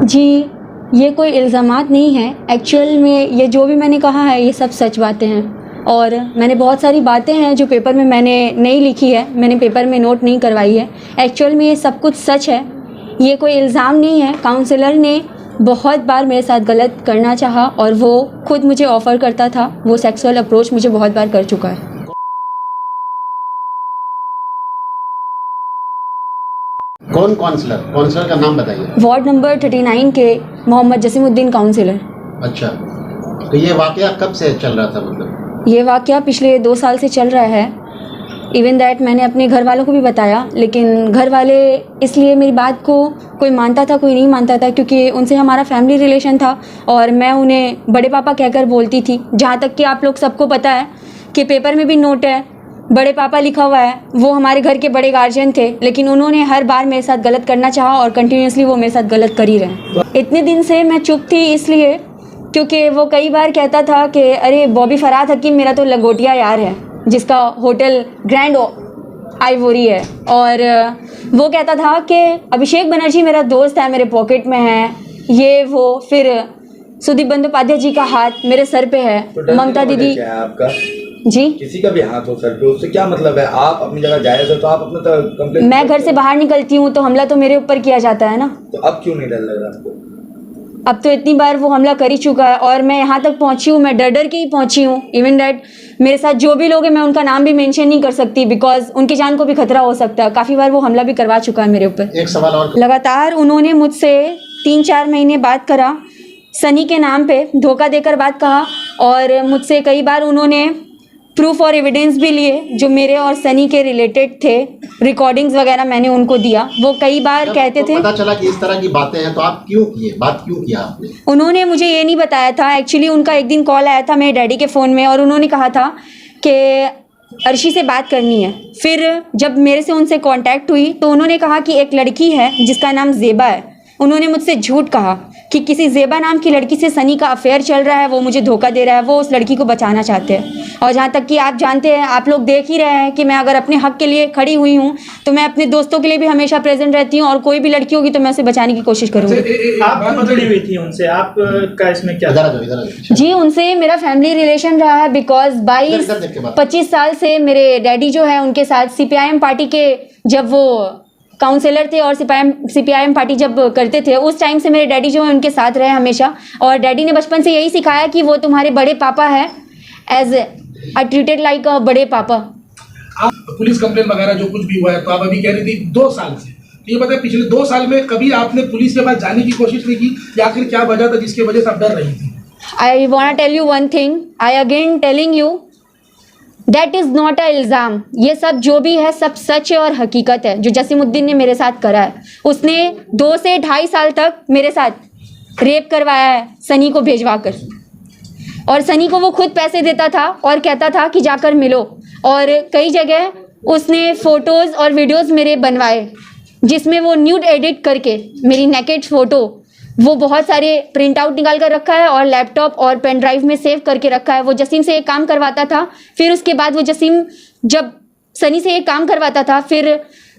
जी, ये कोई इल्ज़ामात नहीं है। एक्चुअल में ये जो भी मैंने कहा है ये सब सच बातें हैं और मैंने बहुत सारी बातें हैं जो पेपर में मैंने नहीं लिखी है, मैंने पेपर में नोट नहीं करवाई है। एक्चुअल में ये सब कुछ सच है, ये कोई इल्ज़ाम नहीं है। काउंसलर ने बहुत बार मेरे साथ गलत करना चाहा और वो खुद मुझे ऑफ़र करता था, वो सेक्सुअल अप्रोच मुझे बहुत बार कर चुका है। कौन काउंसलर का नाम बताइए। वार्ड नंबर 39 के मोहम्मद जसीमुद्दीन काउंसलर। अच्छा, तो ये वाकया कब से चल रहा था? मतलब ये वाकया पिछले 2 साल से चल रहा है। इवन दैट मैंने अपने घर वालों को भी बताया, लेकिन घर वाले इसलिए मेरी बात को कोई मानता था कोई नहीं मानता था, क्योंकि उनसे हमारा फैमिली रिलेशन था और मैं उन्हें बड़े पापा कहकर बोलती थी। जहाँ तक कि आप लोग सबको पता है कि पेपर में भी नोट है, बड़े पापा लिखा हुआ है, वो हमारे घर के बड़े गार्जियन थे, लेकिन उन्होंने हर बार मेरे साथ गलत करना चाहा और कंटिन्यूसली वो मेरे साथ गलत कर ही रहे। इतने दिन से मैं चुप थी इसलिए क्योंकि वो कई बार कहता था कि अरे बॉबी फरहाद हकीम मेरा तो लंगोटिया यार है, जिसका होटल ग्रैंड आइवोरी है, और वो कहता था कि अभिषेक बनर्जी मेरा दोस्त है, मेरे पॉकेट में है, ये वो। फिर सुदीप बंदोपाध्याय जी का हाथ मेरे सर पे है, तो ममता दीदी। क्या है आपका? जी, किसी का भी हाथ हो सर पे, उससे क्या मतलब है? आप अपनी जगह जायज हो तो आप अपना कंप्लेंट। मैं घर से बाहर निकलती हूँ तो हमला तो मेरे ऊपर किया जाता है ना। तो अब क्यों नहीं डर लग रहा आपको? अब तो इतनी बार वो हमला कर ही चुका है और मैं यहाँ तक पहुँची हूँ, मैं डर डर के ही पहुँची हूँ। इवन डैट मेरे साथ जो भी लोग हैं मैं उनका नाम भी मेंशन नहीं कर सकती, बिकॉज उनकी जान को भी खतरा हो सकता है। काफ़ी बार वो हमला भी करवा चुका है मेरे ऊपर। एक सवाल और। लगातार उन्होंने मुझसे 3-4 महीने बात करा, सनी के नाम पे धोखा देकर बात कहा, और मुझसे कई बार उन्होंने प्रूफ और एविडेंस भी लिए जो मेरे और सनी के रिलेटेड थे। रिकॉर्डिंग्स वगैरह मैंने उनको दिया। वो कई बार कहते थे, पता चला कि इस तरह की बातें हैं तो आप बात क्यों किया आपने? उन्होंने मुझे ये नहीं बताया था। एक्चुअली उनका एक दिन कॉल आया था मेरे डैडी के फ़ोन में और उन्होंने कहा था कि अर्शी से बात करनी है। फिर जब मेरे से उनसे कांटेक्ट हुई तो उन्होंने कहा कि एक लड़की है जिसका नाम ज़ेबा है। उन्होंने मुझसे झूठ कहा कि किसी ज़ेबा नाम की लड़की से सनी का अफेयर चल रहा है, वो मुझे धोखा दे रहा है, वो उस लड़की को बचाना चाहते हैं। और जहाँ तक कि आप जानते हैं, आप लोग देख ही रहे हैं कि मैं अगर अपने हक के लिए खड़ी हुई हूँ तो मैं अपने दोस्तों के लिए भी हमेशा प्रेजेंट रहती हूँ, और कोई भी लड़की होगी तो मैं उसे बचाने की कोशिश करूँगी। आप जुड़ी हुई थी उनसे, आपका इसमें क्या? जी, उनसे मेरा फैमिली रिलेशन रहा है, बिकॉज 22-25 साल से मेरे डैडी जो है उनके साथ CPIM पार्टी के, जब वो काउंसलर थे और CPIM पार्टी जब करते थे उस टाइम से मेरे डैडी जो है उनके साथ रहे हमेशा। और डैडी ने बचपन से यही सिखाया कि वो तुम्हारे बड़े पापा है, as I treated like a बड़े पापा। आप पुलिस कंप्लेन वगैरह जो कुछ भी हुआ है, तो आप अभी कह रही थी 2 साल से, तो ये बताइए पिछले 2 साल में कभी आपने पुलिस के पास जाने की कोशिश नहीं की, या आखिर क्या वजह था जिसकी वजह से आप डर रही थी? I want tell you one thing, I again telling you, that is not a इल्ज़ाम। ये सब जो भी है सब सच है और हकीकत है। जो जसीमुद्दीन ने मेरे साथ करा है, उसने 2 से 2.5 साल तक मेरे साथ रेप करवाया है सनी को भेजवा कर, और सनी को वो खुद पैसे देता था और कहता था कि जाकर मिलो। और कई जगह उसने फ़ोटोज़ और वीडियोज़ मेरे बनवाए जिसमें वो न्यूड एडिट करके मेरी नेकेड फ़ोटो वो बहुत सारे प्रिंट आउट निकाल कर रखा है और लैपटॉप और पेन ड्राइव में सेव करके रखा है। वो जसीम से एक काम करवाता था, फिर उसके बाद वो जसीम जब सनी से एक काम करवाता था, फिर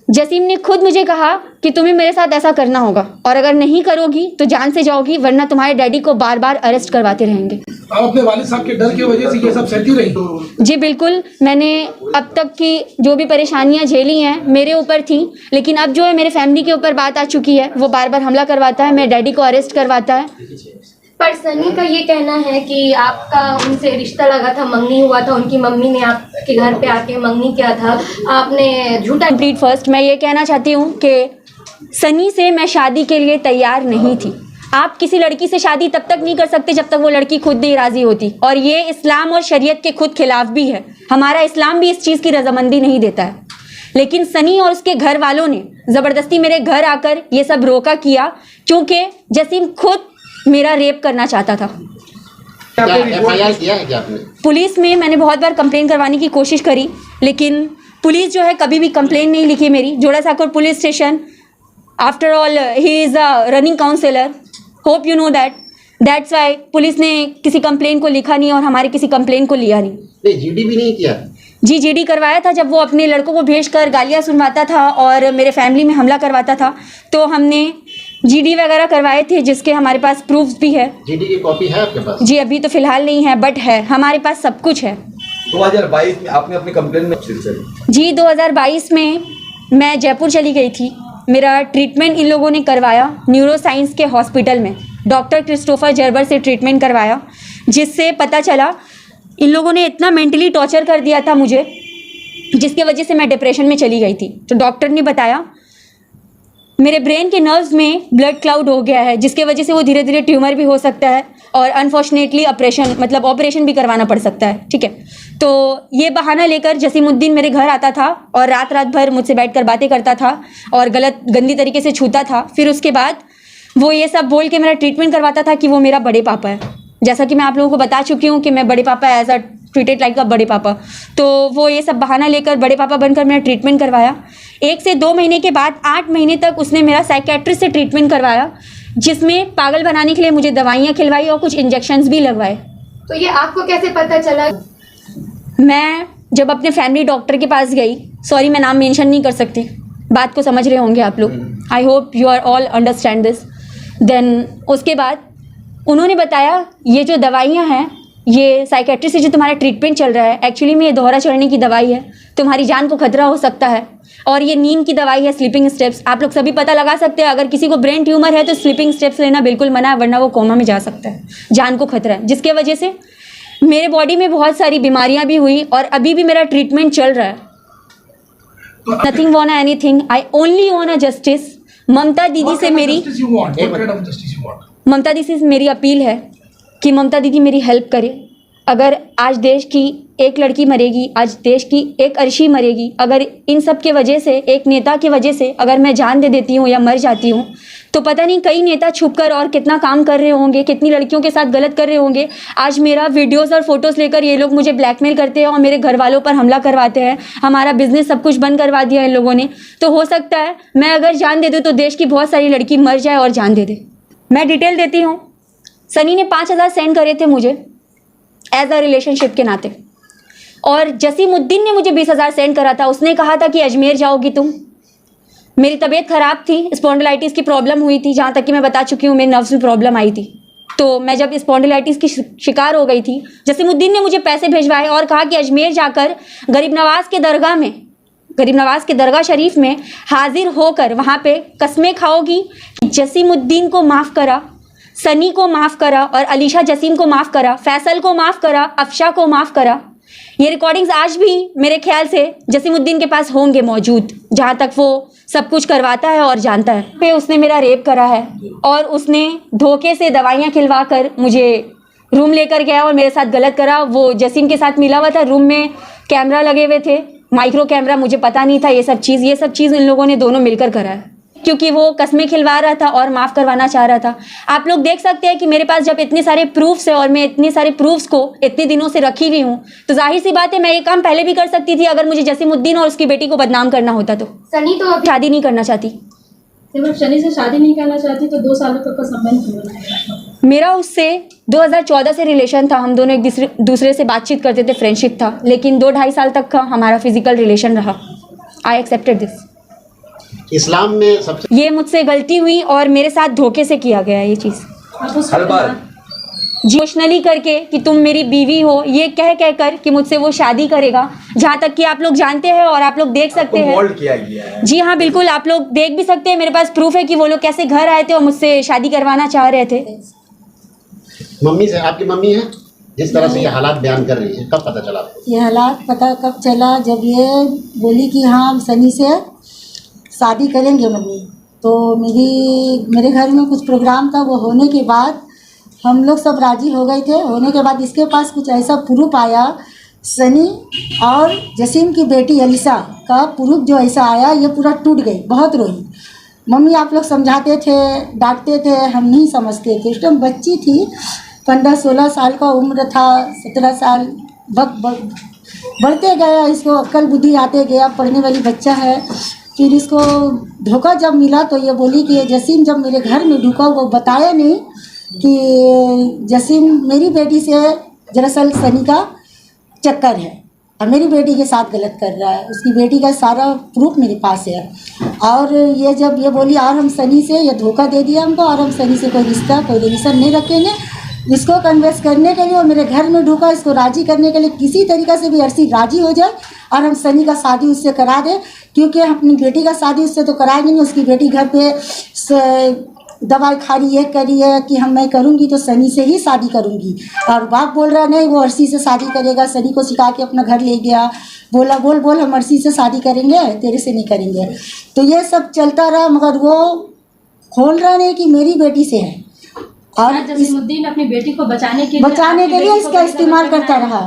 जसीम ने खुद मुझे कहा कि तुम्हें मेरे साथ ऐसा करना होगा, और अगर नहीं करोगी तो जान से जाओगी, वरना तुम्हारे डैडी को बार बार अरेस्ट करवाते रहेंगे। आप अपने वालिद साहब के डर की वजह से ये सब सहती रही? जी बिल्कुल, मैंने अब तक की जो भी परेशानियां झेली हैं मेरे ऊपर थी, लेकिन अब जो है मेरे फैमिली के ऊपर बात आ चुकी है। वो बार बार हमला करवाता है, मेरे डैडी को अरेस्ट करवाता है। पर सनी का ये कहना है कि आपका उनसे रिश्ता लगा था, मंगनी हुआ था, उनकी मम्मी ने आपके घर पे आके मंगनी किया था, आपने झूठा। कंप्लीट फर्स्ट मैं ये कहना चाहती हूँ कि सनी से मैं शादी के लिए तैयार नहीं थी। आप किसी लड़की से शादी तब तक नहीं कर सकते जब तक वो लड़की खुद नहीं राजी होती, और ये इस्लाम और शरीयत के खुद खिलाफ भी है। हमारा इस्लाम भी इस चीज़ की रजामंदी नहीं देता है। लेकिन सनी और उसके घर वालों ने ज़बरदस्ती मेरे घर आकर ये सब रोका किया, क्योंकि जसीम खुद मेरा रेप करना चाहता था। FIR किया है क्या आपने? पुलिस में मैंने बहुत बार कंप्लेन करवाने की कोशिश करी, लेकिन पुलिस जो है कभी भी कंप्लेन नहीं लिखी मेरी। जोड़ा साकर police station, after all he is a running councillor, hope you know that, that's why police ने किसी कंप्लेन को लिखा नहीं और हमारे किसी कंप्लेन को लिया नहीं। GD भी नहीं किया? जी, GD करवाया था। जब वो अपने लड़कों को भेजकर गालियाँ सुनवाता था और मेरे फैमिली में हमला करवाता था, तो हमने जीडी वगैरह करवाए थे जिसके हमारे पास प्रूफ्स भी है। जीडी की कॉपी है आपके पास? जी अभी तो फिलहाल नहीं है बट है, हमारे पास सब कुछ है। 2022 में आपने अपनी कंप्लेन में जी 2022 में मैं जयपुर चली गई थी। मेरा ट्रीटमेंट इन लोगों ने करवाया न्यूरो साइंस के हॉस्पिटल में, डॉक्टर क्रिस्टोफर जर्बर से ट्रीटमेंट करवाया, जिससे पता चला इन लोगों ने इतना मेंटली टॉर्चर कर दिया था मुझे, जिसके वजह से मैं डिप्रेशन में चली गई थी। तो डॉक्टर ने बताया मेरे ब्रेन के नर्व्स में ब्लड क्लाउड हो गया है, जिसके वजह से वो धीरे धीरे ट्यूमर भी हो सकता है और अनफॉर्चुनेटली ऑपरेशन भी करवाना पड़ सकता है। ठीक है, तो ये बहाना लेकर जसीमुद्दीन मेरे घर आता था और रात रात भर मुझसे बैठकर बातें करता था और गंदी तरीके से छूता था। फिर उसके बाद वो ये सब बोल के मेरा ट्रीटमेंट करवाता था कि वो मेरा बड़े पापा है। जैसा कि मैं आप लोगों को बता चुकी हूँ कि मैं बड़े पापा as a treated like a बड़े पापा, तो वो ये सब बहाना लेकर बड़े पापा बनकर मेरा ट्रीटमेंट करवाया। 1 से 2 महीने के बाद 8 महीने तक उसने मेरा साइकेट्रिस्ट से ट्रीटमेंट करवाया, जिसमें पागल बनाने के लिए मुझे दवाइयाँ खिलवाई और कुछ इंजेक्शंस भी लगवाए। तो ये आपको कैसे पता चला? मैं जब अपने फैमिली डॉक्टर के पास गई, सॉरी मैं नाम मेंशन नहीं कर सकती, बात को समझ रहे होंगे आप लोग, I hope you are all understand this. Then उसके बाद उन्होंने बताया ये जो दवाइयाँ हैं, ये साइकेट्रिस्ट से जो तुम्हारा ट्रीटमेंट चल रहा है, एक्चुअली में ये दोहरा चढ़ने की दवाई है, तुम्हारी जान को खतरा हो सकता है। और ये नींद की दवाई है, स्लीपिंग स्टेप्स। आप लोग सभी पता लगा सकते हैं, अगर किसी को ब्रेन ट्यूमर है तो स्लीपिंग स्टेप्स लेना बिल्कुल मना है, वरना वो कोमा में जा सकता है, जान को खतरा है। जिसके वजह से मेरे बॉडी में बहुत सारी बीमारियां भी हुई और अभी भी मेरा ट्रीटमेंट चल रहा है। Nothing want anything, I only want a justice. Mamata दीदी से मेरी मेरी अपील है कि ममता दीदी मेरी हेल्प करे। अगर आज देश की एक लड़की मरेगी, आज देश की एक अर्शी मरेगी, अगर इन सब के वजह से, एक नेता की वजह से अगर मैं जान दे देती हूँ या मर जाती हूँ, तो पता नहीं कई नेता छुपकर और कितना काम कर रहे होंगे, कितनी लड़कियों के साथ गलत कर रहे होंगे। आज मेरा वीडियोस और फोटोज़ लेकर ये लोग मुझे ब्लैकमेल करते हैं और मेरे घर वालों पर हमला करवाते हैं। हमारा बिजनेस सब कुछ बंद करवा दिया इन लोगों ने। तो हो सकता है मैं अगर जान दे दूँ तो देश की बहुत सारी लड़की मर जाए और जान दे दे। मैं डिटेल देती हूँ। सनी ने 5,000 सेंड करे थे मुझे एज अ रिलेशनशिप के नाते, और जसीमुद्दीन ने मुझे 20,000 सेंड करा था। उसने कहा था कि अजमेर जाओगी तुम। मेरी तबीयत ख़राब थी, स्पॉन्डिलाइटिस की प्रॉब्लम हुई थी, जहाँ तक कि मैं बता चुकी हूँ, मेरे नर्व्स में प्रॉब्लम आई थी। तो मैं जब स्पॉन्डिलाइटिस की शिकार हो गई थी, जसीमुद्दीन ने मुझे पैसे भिजवाए और कहा कि अजमेर जाकर गरीब नवाज के दरगाह शरीफ में हाजिर होकर वहाँ पे कस्में खाओगी कि जसीमुद्दीन को माफ़ करा, सनी को माफ़ करा और अलीशा जसीम को माफ़ करा, फैसल को माफ़ करा, अफशा को माफ़ करा। ये रिकॉर्डिंग्स आज भी मेरे ख्याल से जसीमुद्दीन के पास होंगे मौजूद, जहाँ तक वो सब कुछ करवाता है और जानता है। पे उसने मेरा रेप करा है और उसने धोखे से दवाइयाँ खिलवा कर मुझे रूम लेकर गया और मेरे साथ गलत करा। वो जसीम के साथ मिला हुआ था, रूम में कैमरा लगे हुए थे, माइक्रो कैमरा, मुझे पता नहीं था ये सब चीज़ इन लोगों ने दोनों मिलकर करा है, क्योंकि वो कस्में खिलवा रहा था और माफ़ करवाना चाह रहा था। आप लोग देख सकते हैं कि मेरे पास जब इतने सारे प्रूफ्स है और मैं इतने सारे प्रूफ्स को इतने दिनों से रखी हुई हूँ, तो जाहिर सी बात है मैं ये काम पहले भी कर सकती थी अगर मुझे जसीमुद्दीन और उसकी बेटी को बदनाम करना होता तो। सनी तो अभी शादी नहीं करना चाहती। जब आप शनि से शादी नहीं करना चाहती तो 2 सालों तक का संबंध क्यों बनाया? मेरा उससे 2014 से रिलेशन था, हम दोनों एक दूसरे से बातचीत करते थे, फ्रेंडशिप था, लेकिन 2-2.5 साल तक का हमारा फिजिकल रिलेशन रहा। I accepted this. इस्लाम में सबसे ये मुझसे गलती हुई और मेरे साथ धोखे से किया गया ये चीज़। आप उसको हर बार इमोशनली करके कि तुम मेरी बीवी हो, ये कह कर कि मुझसे वो शादी करेगा, जहाँ तक कि आप लोग जानते हैं और आप लोग देख सकते हैं। मोल्ड किया गया है। जी हाँ बिल्कुल, आप लोग देख भी सकते हैं, मेरे पास प्रूफ है कि वो लोग कैसे घर आए थे और मुझसे शादी करवाना चाह रहे थे। मम्मी से, आपकी मम्मी है जिस तरह से ये हालात बयान कर रही है, कब पता चला आपको? ये हालात पता कब चला, जब ये बोली कि हाँ सनी से शादी करेंगे मम्मी, तो मेरे घर में कुछ प्रोग्राम था, वो होने के बाद हम लोग सब राज़ी हो गए थे। होने के बाद इसके पास कुछ ऐसा प्रूफ आया, सनी और जसीम की बेटी अलीशा का प्रूफ जो ऐसा आया, ये पूरा टूट गई, बहुत रोई। मम्मी आप लोग समझाते थे, डांटते थे, हम नहीं समझते थे। उस टाइम बच्ची थी, 15-16 साल का उम्र था, 17 साल वक्त बढ़ते गया, इसको अक्ल बुद्धि आते गया, पढ़ने वाली बच्चा है। फिर इसको धोखा जब मिला तो ये बोली कि जसीम जब मेरे घर में ढुका, वो बताया नहीं कि जसीम मेरी बेटी से दरअसल सनी का चक्कर है, और मेरी बेटी के साथ गलत कर रहा है। उसकी बेटी का सारा प्रूफ मेरे पास है। और ये जब ये बोली और हम सनी से ये धोखा दे दिया हमको और हम सनी से कोई रिश्ता कोई रिलेशन नहीं रखेंगे, इसको कन्वेंस करने के लिए और मेरे घर में ढूका, इसको राजी करने के लिए किसी तरीक़े से भी अर्शी राजी हो जाए और हम सनी का शादी उससे करा दें, क्योंकि अपनी बेटी का शादी उससे तो कराएंगे नहीं। उसकी बेटी घर पे दवाई खा रही है, करी है कि मैं करूँगी तो सनी से ही शादी करूँगी। और बाप बोल रहा नहीं वो अर्शी से शादी करेगा, सनी को सिखा के अपना घर ले गया, बोला बोल हम अर्शी से शादी करेंगे, तेरे से नहीं करेंगे। तो ये सब चलता रहा, मगर वो खोल रहा नहीं कि मेरी बेटी से है। और जसीमुद्दीन अपनी बेटी को बचाने के लिए इसका इस्तेमाल करता रहा।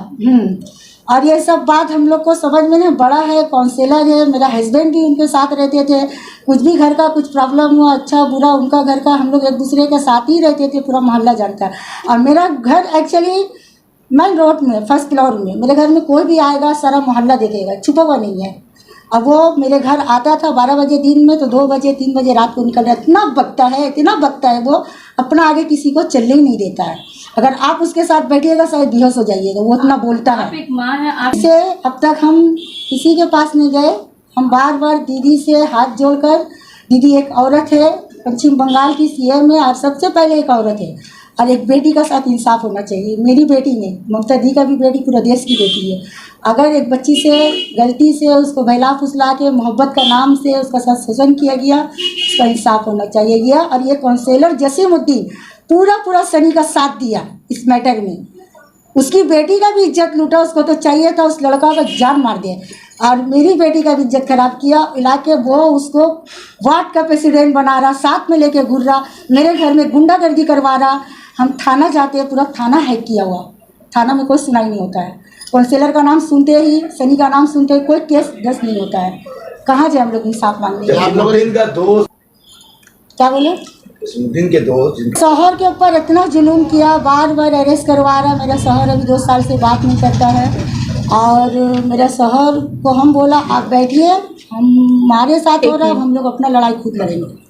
और ये सब बात हम लोग को समझ में नहीं, बड़ा है, काउंसलर है, मेरा हस्बैंड भी उनके साथ रहते थे। कुछ भी घर का कुछ प्रॉब्लम हुआ, अच्छा बुरा, उनका घर का, हम लोग एक दूसरे के साथ ही रहते थे, पूरा मोहल्ला जानता। और मेरा घर एक्चुअली मेन रोड में, फर्स्ट फ्लोर में। मेरे घर में कोई भी आएगा सारा मोहल्ला देखेगा, छुपा हुआ नहीं है। अब वो मेरे घर आता था 12 बजे दिन में, तो 2 बजे 3 बजे रात को निकल रहा है। इतना बकता है वो, अपना आगे किसी को चलने ही नहीं देता है। अगर आप उसके साथ बैठिएगा शायद बेहोश हो जाइएगा, वो इतना बोलता है। आप एक माँ है, आप से अब तक हम किसी के पास नहीं गए। हम बार दीदी से हाथ जोड़कर, दीदी एक औरत है, पश्चिम बंगाल की सीएम है और सबसे पहले एक औरत है, और एक बेटी का साथ इंसाफ होना चाहिए। मेरी बेटी नहीं, ममता दी का भी बेटी पूरा देश की बेटी है। अगर एक बच्ची से गलती से उसको बहला फुसला के मोहब्बत का नाम से उसका साथ शोषण किया गया, उसका इंसाफ होना चाहिए गया। और ये काउंसलर जसीमुद्दीन पूरा सनी का साथ दिया इस मैटर में। उसकी बेटी का भी इज्जत लूटा, उसको तो चाहिए था उस लड़का का जान मार दे, और मेरी बेटी का भी इज्जत खराब किया। इलाके वो उसको वार्ड का प्रेसिडेंट बना रहा, साथ में लेके घूर रहा, मेरे घर में गुंडागर्दी करवा रहा। हम थाना जाते हैं, पूरा थाना हैक किया हुआ, थाना में कोई सुनाई नहीं होता है। काउंसलर का नाम सुनते ही, सनी का नाम सुनते ही कोई केस दस नहीं होता है। कहाँ जाए हम लोग इंसाफ मांगने? जसीमुद्दीन का दोस्त, क्या बोले? जसीमुद्दीन के दोस्त शौहर के ऊपर इतना जुलूम किया, बार अरेस्ट करवा रहा। मेरा शौहर अभी 2 साल से बात नहीं करता है। और मेरा शौहर को हम बोला आप बैठिए, हमारे साथ हो रहा है, हम लोग अपना लड़ाई खुद लड़ेंगे।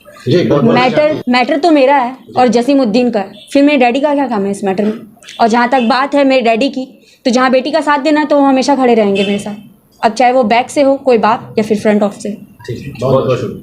मैटर तो मेरा है और जसीमुद्दीन का, फिर मेरे डैडी का क्या काम है इस मैटर में? और जहाँ तक बात है मेरे डैडी की, तो जहाँ बेटी का साथ देना तो वो हमेशा खड़े रहेंगे मेरे साथ, अब चाहे वो बैक से हो कोई बाप या फिर फ्रंट ऑफ से। ठीक है, बहुत शुक्रिया।